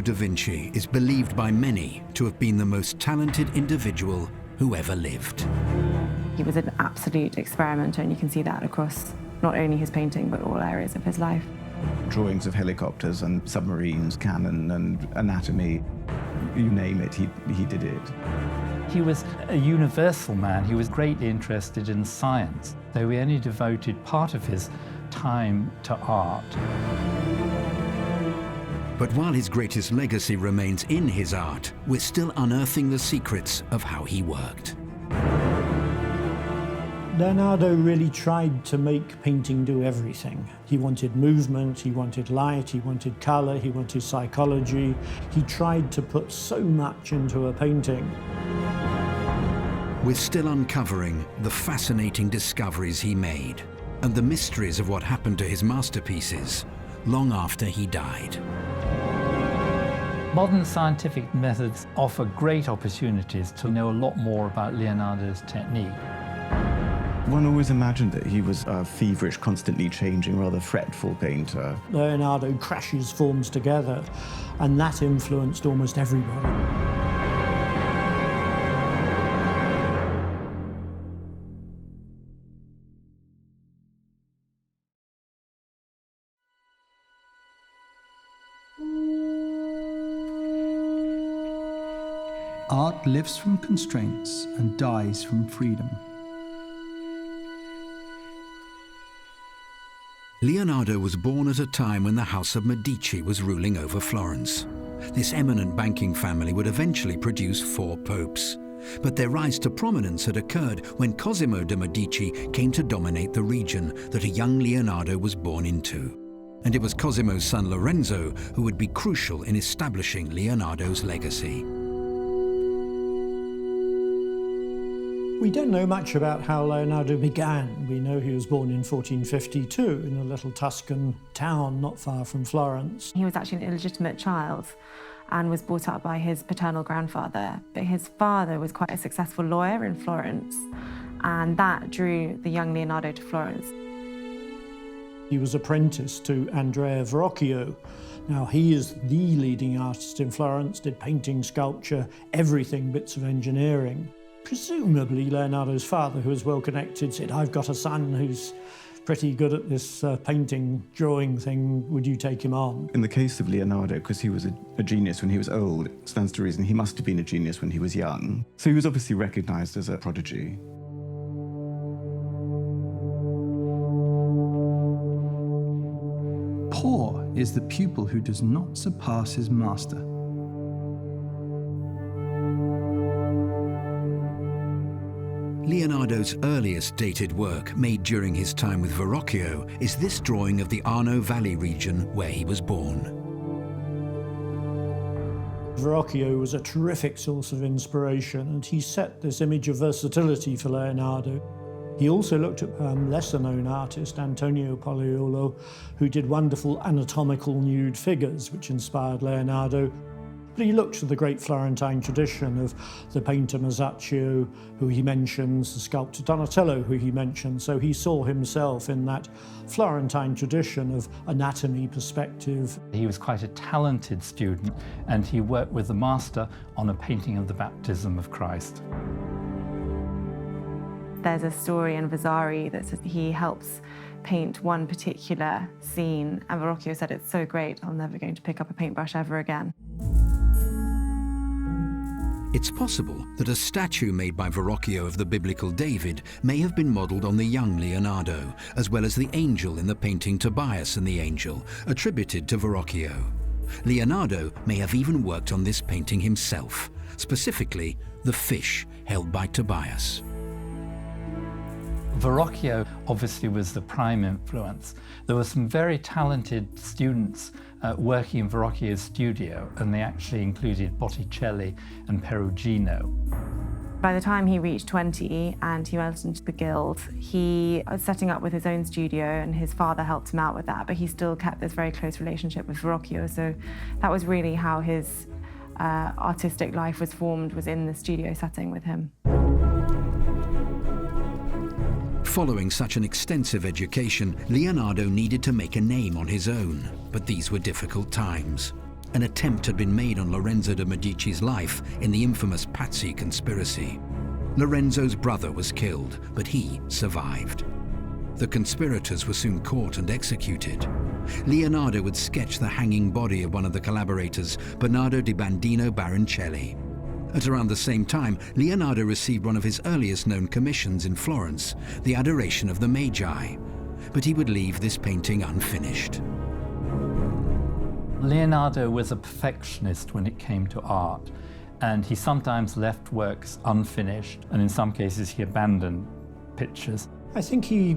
da Vinci is believed by many to have been the most talented individual who ever lived. He was an absolute experimenter, and you can see that across not only his painting, but all areas of his life. Drawings of helicopters and submarines, cannon and anatomy, you name it, he did it. He was a universal man. He was greatly interested in science, though he only devoted part of his time to art. But while his greatest legacy remains in his art, we're still unearthing the secrets of how he worked. Leonardo really tried to make painting do everything. He wanted movement, he wanted light, he wanted colour, he wanted psychology. He tried to put so much into a painting. We're still uncovering the fascinating discoveries he made and the mysteries of what happened to his masterpieces long after he died. Modern scientific methods offer great opportunities to know a lot more about Leonardo's technique. One always imagined that he was a feverish, constantly changing, rather fretful painter. Leonardo crashes forms together, and that influenced almost everybody. Art lives from constraints and dies from freedom. Leonardo was born at a time when the House of Medici was ruling over Florence. This eminent banking family would eventually produce 4 popes. But their rise to prominence had occurred when Cosimo de' Medici came to dominate the region that a young Leonardo was born into. And it was Cosimo's son Lorenzo who would be crucial in establishing Leonardo's legacy. We don't know much about how Leonardo began. We know he was born in 1452 in a little Tuscan town not far from Florence. He was actually an illegitimate child and was brought up by his paternal grandfather. But his father was quite a successful lawyer in Florence, and that drew the young Leonardo to Florence. He was apprenticed to Andrea Verrocchio. Now, he is the leading artist in Florence, did painting, sculpture, everything, bits of engineering. Presumably, Leonardo's father, who was well connected, said, "I've got a son who's pretty good at this painting, drawing thing. Would you take him on?" In the case of Leonardo, because he was a genius when he was old, it stands to reason he must have been a genius when he was young. So he was obviously recognized as a prodigy. Poor is the pupil who does not surpass his master. Leonardo's earliest dated work, made during his time with Verrocchio, is this drawing of the Arno Valley region where he was born. Verrocchio was a terrific source of inspiration, and he set this image of versatility for Leonardo. He also looked at lesser-known artist Antonio Pollaiuolo, who did wonderful anatomical nude figures, which inspired Leonardo. But he looked to the great Florentine tradition of the painter Masaccio, who he mentions, the sculptor Donatello, who he mentions. So he saw himself in that Florentine tradition of anatomy perspective. He was quite a talented student, and he worked with the master on a painting of the baptism of Christ. There's a story in Vasari that says he helps paint one particular scene, and Verrocchio said, "It's so great, I'm never going to pick up a paintbrush ever again." It's possible that a statue made by Verrocchio of the biblical David may have been modelled on the young Leonardo, as well as the angel in the painting Tobias and the Angel, attributed to Verrocchio. Leonardo may have even worked on this painting himself, specifically the fish held by Tobias. Verrocchio obviously was the prime influence. There were some very talented students working in Verrocchio's studio, and they actually included Botticelli and Perugino. By the time he reached 20 and he went into the guild, he was setting up with his own studio, and his father helped him out with that, but he still kept this very close relationship with Verrocchio. So that was really how his artistic life was formed, was in the studio setting with him. Following such an extensive education, Leonardo needed to make a name on his own, but these were difficult times. An attempt had been made on Lorenzo de' Medici's life in the infamous Pazzi conspiracy. Lorenzo's brother was killed, but he survived. The conspirators were soon caught and executed. Leonardo would sketch the hanging body of one of the collaborators, Bernardo di Bandino Baroncelli. At around the same time, Leonardo received one of his earliest known commissions in Florence, the Adoration of the Magi. But he would leave this painting unfinished. Leonardo was a perfectionist when it came to art, and he sometimes left works unfinished, and in some cases he abandoned pictures. I think he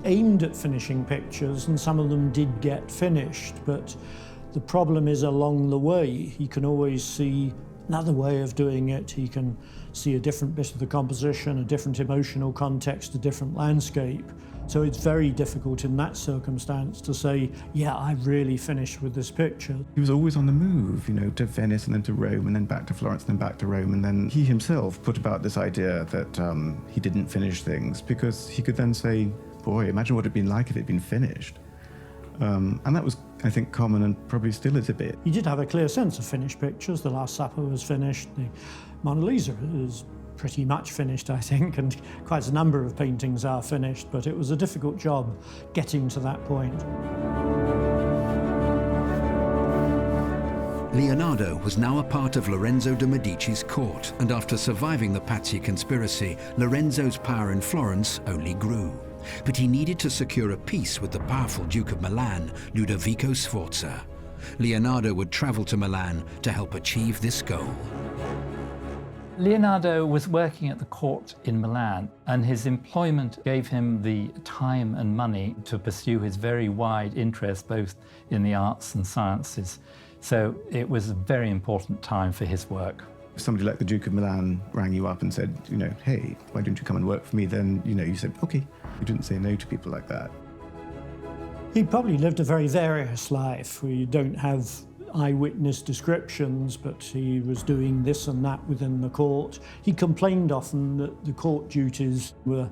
aimed at finishing pictures, and some of them did get finished, but the problem is along the way he can always see another way of doing it. He can see a different bit of the composition, a different emotional context, a different landscape. So it's very difficult in that circumstance to say, yeah, I've really finished with this picture. He was always on the move, you know, to Venice and then to Rome and then back to Florence and then back to Rome. And then he himself put about this idea that he didn't finish things because he could then say, boy, imagine what it'd been like if it'd been finished. And that was, I think, common and probably still is a bit. He did have a clear sense of finished pictures. The Last Supper was finished. The Mona Lisa is pretty much finished, I think, and quite a number of paintings are finished, but it was a difficult job getting to that point. Leonardo was now a part of Lorenzo de' Medici's court, and after surviving the Pazzi conspiracy, Lorenzo's power in Florence only grew. But he needed to secure a peace with the powerful Duke of Milan, Ludovico Sforza. Leonardo would travel to Milan to help achieve this goal. Leonardo was working at the court in Milan, and his employment gave him the time and money to pursue his very wide interest both in the arts and sciences. So it was a very important time for his work. If somebody like the Duke of Milan rang you up and said, you know, hey, why don't you come and work for me? Then, you know, you said, okay. You didn't say no to people like that. He probably lived a very various life. We don't have eyewitness descriptions, but he was doing this and that within the court. He complained often that the court duties were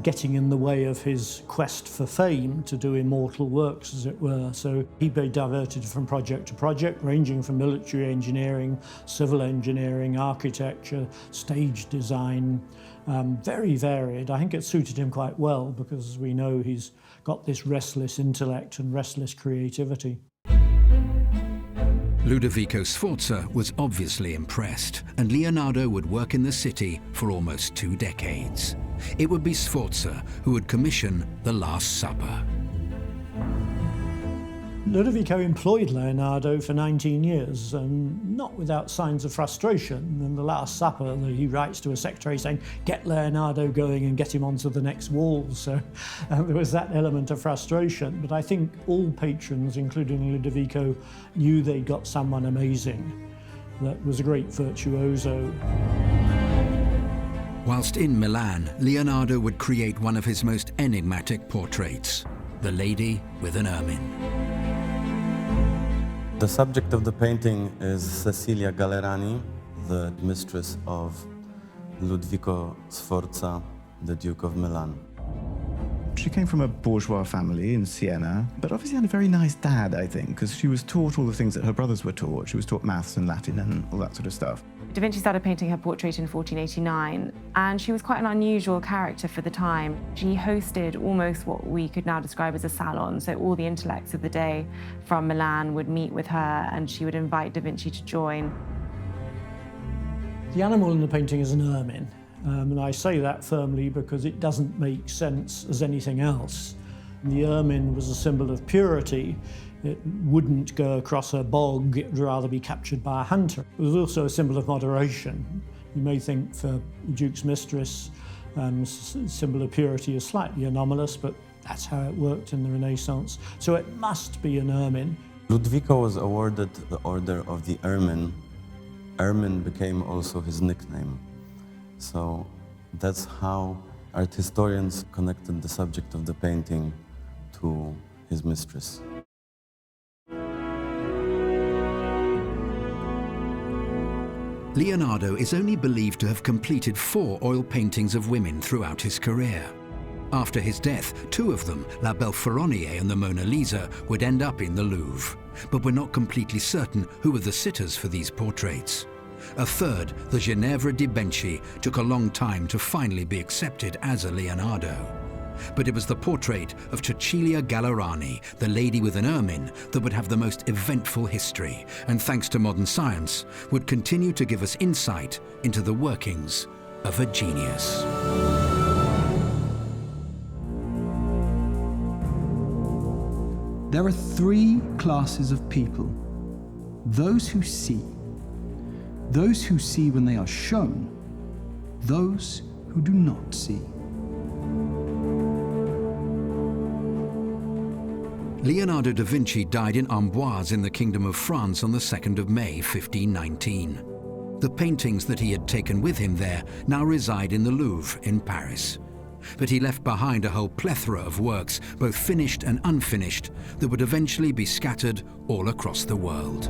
getting in the way of his quest for fame, to do immortal works, as it were. So he'd be diverted from project to project, ranging from military engineering, civil engineering, architecture, stage design, very varied. I think it suited him quite well because, as we know, he's got this restless intellect and restless creativity. Ludovico Sforza was obviously impressed, and Leonardo would work in the city for almost 2 decades. It would be Sforza who would commission The Last Supper. Ludovico employed Leonardo for 19 years, not without signs of frustration. In The Last Supper, he writes to a secretary saying, get Leonardo going and get him onto the next wall. So there was that element of frustration. But I think all patrons, including Ludovico, knew they got someone amazing that was a great virtuoso. Whilst in Milan, Leonardo would create one of his most enigmatic portraits, the lady with an ermine. The subject of the painting is Cecilia Gallerani, the mistress of Ludovico Sforza, the Duke of Milan. She came from a bourgeois family in Siena, but obviously had a very nice dad, I think, because she was taught all the things that her brothers were taught. She was taught maths and Latin and all that sort of stuff. Da Vinci started painting her portrait in 1489, and she was quite an unusual character for the time. She hosted almost what we could now describe as a salon, so all the intellects of the day from Milan would meet with her, and she would invite Da Vinci to join. The animal in the painting is an ermine, and I say that firmly because it doesn't make sense as anything else. The ermine was a symbol of purity. It wouldn't go across a bog, it would rather be captured by a hunter. It was also a symbol of moderation. You may think for the Duke's mistress, symbol of purity is slightly anomalous, but that's how it worked in the Renaissance. So it must be an ermine. Ludovico was awarded the Order of the Ermine. Ermine became also his nickname. So that's how art historians connected the subject of the painting to his mistress. Leonardo is only believed to have completed 4 oil paintings of women throughout his career. After his death, two of them, La Belle Ferronnier and the Mona Lisa, would end up in the Louvre. But we're not completely certain who were the sitters for these portraits. A third, the Ginevra di Benci, took a long time to finally be accepted as a Leonardo. But it was the portrait of Cecilia Gallerani, the lady with an ermine, that would have the most eventful history, and thanks to modern science, would continue to give us insight into the workings of a genius. There are three classes of people: those who see when they are shown, those who do not see. Leonardo da Vinci died in Amboise in the Kingdom of France on the 2nd of May, 1519. The paintings that he had taken with him there now reside in the Louvre in Paris. But he left behind a whole plethora of works, both finished and unfinished, that would eventually be scattered all across the world.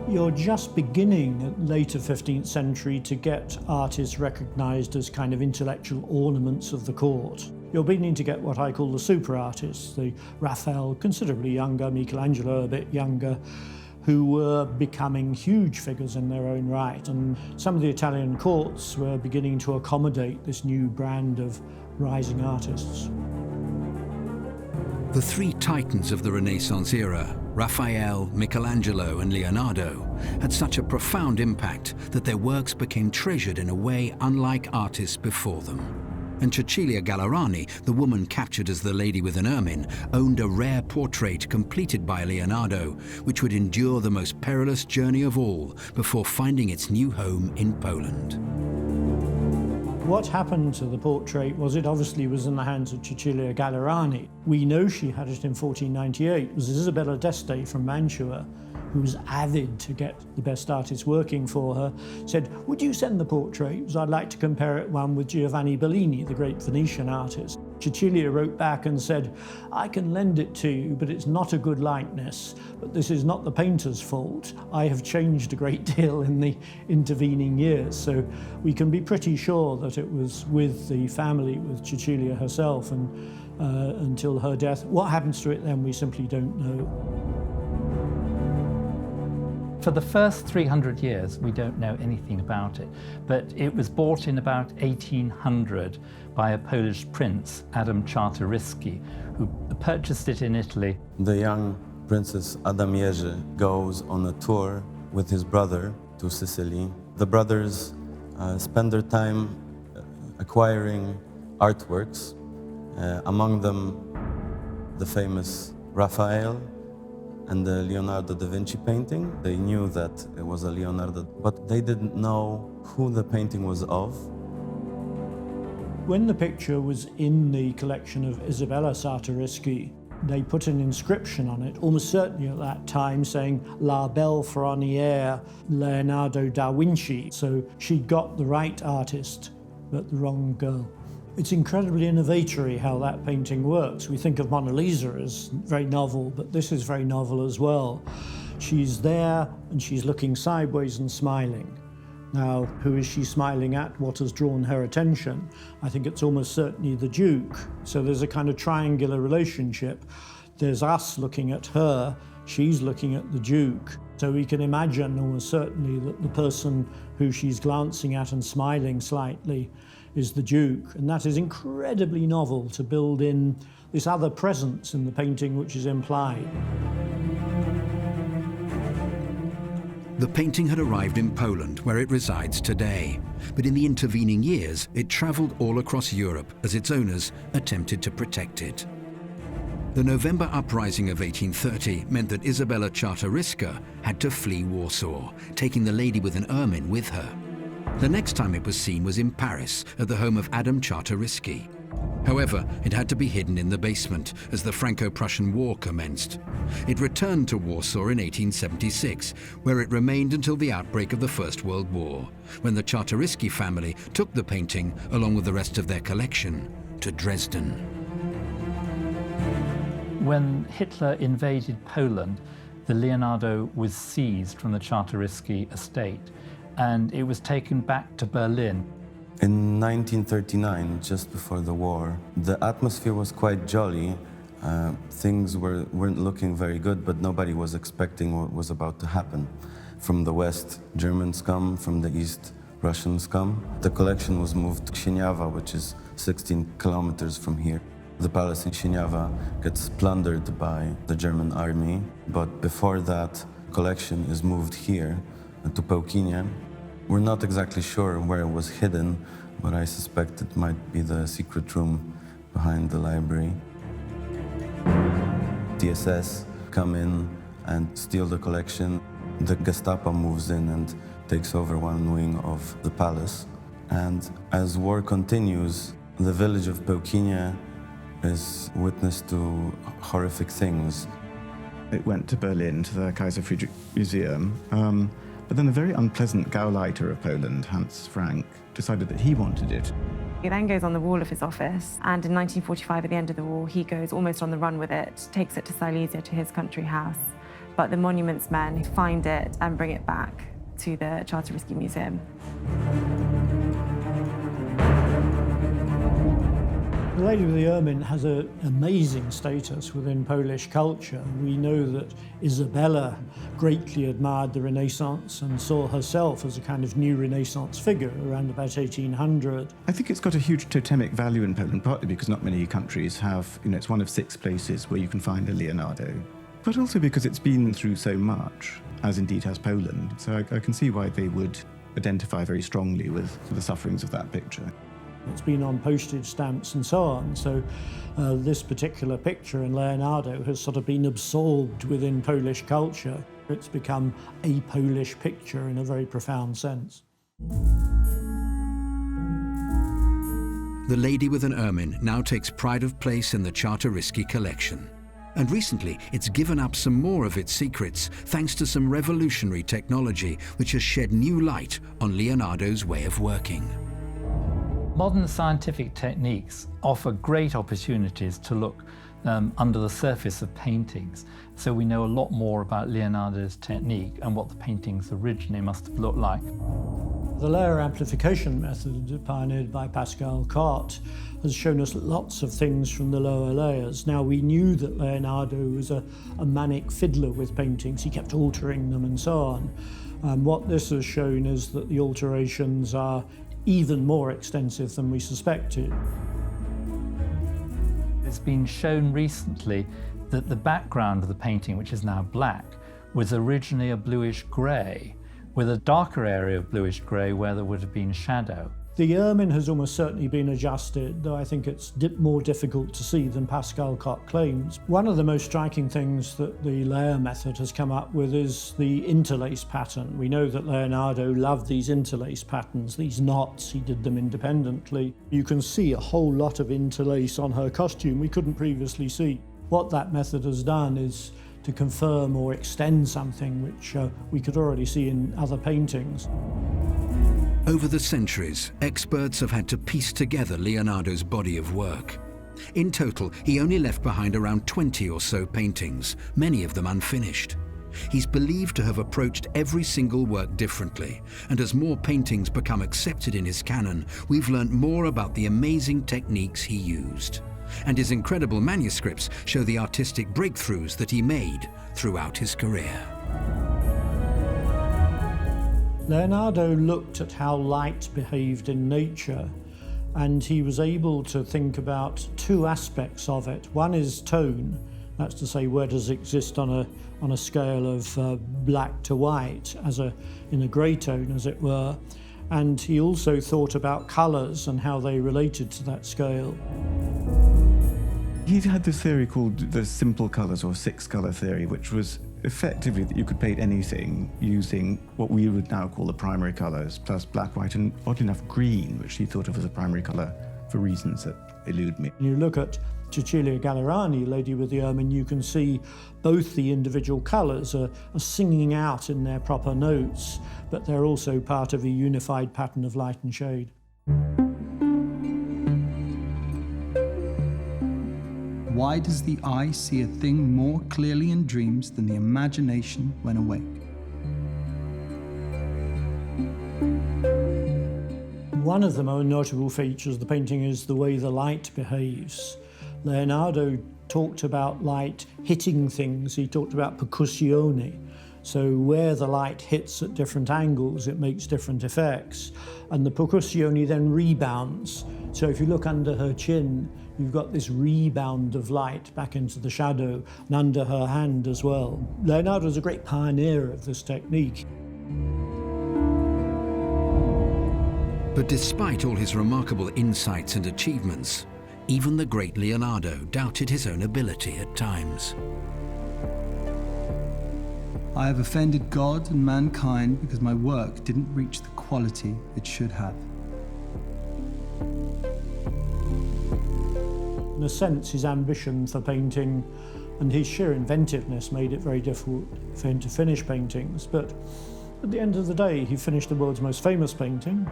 You're just beginning at later 15th century to get artists recognized as kind of intellectual ornaments of the court. You're beginning to get what I call the super artists, the Raphael, considerably younger, Michelangelo a bit younger, who were becoming huge figures in their own right. And some of the Italian courts were beginning to accommodate this new brand of rising artists. The three titans of the Renaissance era, Raphael, Michelangelo and Leonardo, had such a profound impact that their works became treasured in a way unlike artists before them. And Cecilia Gallerani, the woman captured as the lady with an ermine, owned a rare portrait completed by Leonardo, which would endure the most perilous journey of all before finding its new home in Poland. What happened to the portrait was it obviously was in the hands of Cecilia Gallerani. We know she had it in 1498. It was Isabella d'Este from Mantua, who was avid to get the best artists working for her, said, "Would you send the portrait? Because I'd like to compare it one with Giovanni Bellini, the great Venetian artist." Cecilia wrote back and said, "I can lend it to you, but it's not a good likeness. But this is not the painter's fault. I have changed a great deal in the intervening years." So we can be pretty sure that it was with the family, with Cecilia herself, and until her death. What happens to it then, we simply don't know. For the first 300 years, we don't know anything about it, but it was bought in about 1800 by a Polish prince, Adam Czartoryski, who purchased it in Italy. The young Princess Adam Jerzy goes on a tour with his brother to Sicily. The brothers spend their time acquiring artworks, among them the famous Raphael and the Leonardo da Vinci painting. They knew that it was a Leonardo, but they didn't know who the painting was of. When the picture was in the collection of Isabella Czartoryski, they put an inscription on it, almost certainly at that time, saying La Belle Ferronière Leonardo da Vinci. So she got the right artist, but the wrong girl. It's incredibly innovatory how that painting works. We think of Mona Lisa as very novel, but this is very novel as well. She's there and she's looking sideways and smiling. Now, who is she smiling at? What has drawn her attention? I think it's almost certainly the Duke. So there's a kind of triangular relationship. There's us looking at her, she's looking at the Duke. So we can imagine almost certainly that the person who she's glancing at and smiling slightly is the Duke. And that is incredibly novel to build in this other presence in the painting which is implied. The painting had arrived in Poland, where it resides today. But in the intervening years, it travelled all across Europe as its owners attempted to protect it. The November uprising of 1830 meant that Isabella Czartoryska had to flee Warsaw, taking the lady with an ermine with her. The next time it was seen was in Paris, at the home of Adam Czartoryski. However, it had to be hidden in the basement as the Franco-Prussian War commenced. It returned to Warsaw in 1876, where it remained until the outbreak of the First World War, when the Czartoryski family took the painting, along with the rest of their collection, to Dresden. When Hitler invaded Poland, the Leonardo was seized from the Czartoryski estate, and it was taken back to Berlin. In 1939, just before the war, the atmosphere was quite jolly. Things weren't looking very good, but nobody was expecting what was about to happen. From the west, Germans come, from the east, Russians come. The collection was moved to Sieniawa, which is 16 kilometers from here. The palace in Sieniawa gets plundered by the German army, but before that, collection is moved here to Pełkinie. We're not exactly sure where it was hidden, but I suspect it might be the secret room behind the library. The SS come in and steal the collection. The Gestapo moves in and takes over one wing of the palace. And as war continues, the village of Pełkinie is witness to horrific things. It went to Berlin, to the Kaiser Friedrich Museum, but then the very unpleasant Gauleiter of Poland, Hans Frank, decided that he wanted it. It then goes on the wall of his office, and in 1945, at the end of the war, he goes almost on the run with it, takes it to Silesia, to his country house. But the monuments men find it and bring it back to the Czartoryski Museum. The Lady with the Ermine has an amazing status within Polish culture. We know that Isabella greatly admired the Renaissance and saw herself as a kind of new Renaissance figure around about 1800. I think it's got a huge totemic value in Poland, partly because not many countries have, it's one of 6 places where you can find a Leonardo, but also because it's been through so much, as indeed has Poland. So I can see why they would identify very strongly with the sufferings of that picture. It's been on postage stamps and so on, so this particular picture in Leonardo has sort of been absorbed within Polish culture. It's become a Polish picture in a very profound sense. The Lady with an Ermine now takes pride of place in the Czartoryski collection. And recently, it's given up some more of its secrets thanks to some revolutionary technology which has shed new light on Leonardo's way of working. Modern scientific techniques offer great opportunities to look under the surface of paintings. So we know a lot more about Leonardo's technique and what the paintings originally must have looked like. The layer amplification method pioneered by Pascal Carte has shown us lots of things from the lower layers. Now, we knew that Leonardo was a manic fiddler with paintings. He kept altering them and so on. What this has shown is that the alterations are even more extensive than we suspected. It's been shown recently that the background of the painting, which is now black, was originally a bluish-grey, with a darker area of bluish-grey where there would have been shadow. The Ermine has almost certainly been adjusted, though I think it's more difficult to see than Pascal Carte claims. One of the most striking things that the layer method has come up with is the interlace pattern. We know that Leonardo loved these interlace patterns, these knots. He did them independently. You can see a whole lot of interlace on her costume we couldn't previously see. What that method has done is to confirm or extend something which we could already see in other paintings. Over the centuries, experts have had to piece together Leonardo's body of work. In total, he only left behind around 20 or so paintings, many of them unfinished. He's believed to have approached every single work differently, and as more paintings become accepted in his canon, we've learnt more about the amazing techniques he used. And his incredible manuscripts show the artistic breakthroughs that he made throughout his career. Leonardo looked at how light behaved in nature, and he was able to think about 2 aspects of it. One is tone, that's to say, where does it exist on a scale of black to white, in a grey tone, as it were. And he also thought about colours and how they related to that scale. He had this theory called the simple colours or 6-colour theory, which was effectively that you could paint anything using what we would now call the primary colours, plus black, white, and oddly enough green, which he thought of as a primary colour for reasons that elude me. When you look at Cecilia Gallerani, Lady with the Ermine, you can see both the individual colours are singing out in their proper notes, but they're also part of a unified pattern of light and shade. Why does the eye see a thing more clearly in dreams than the imagination when awake? One of the more notable features of the painting is the way the light behaves. Leonardo talked about light hitting things. He talked about percussione. So where the light hits at different angles, it makes different effects. And the percussione then rebounds. So if you look under her chin, you've got this rebound of light back into the shadow, and under her hand as well. Leonardo was a great pioneer of this technique. But despite all his remarkable insights and achievements, even the great Leonardo doubted his own ability at times. I have offended God and mankind because my work didn't reach the quality it should have. In a sense, his ambition for painting and his sheer inventiveness made it very difficult for him to finish paintings. But at the end of the day, he finished the world's most famous painting,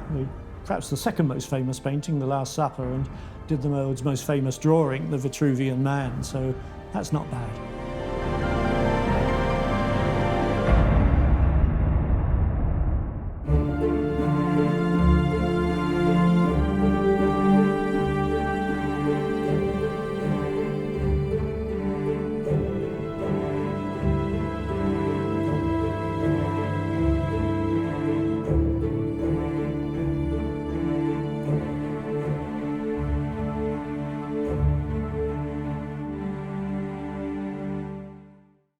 perhaps the second most famous painting, The Last Supper, and did the world's most famous drawing, The Vitruvian Man. So that's not bad.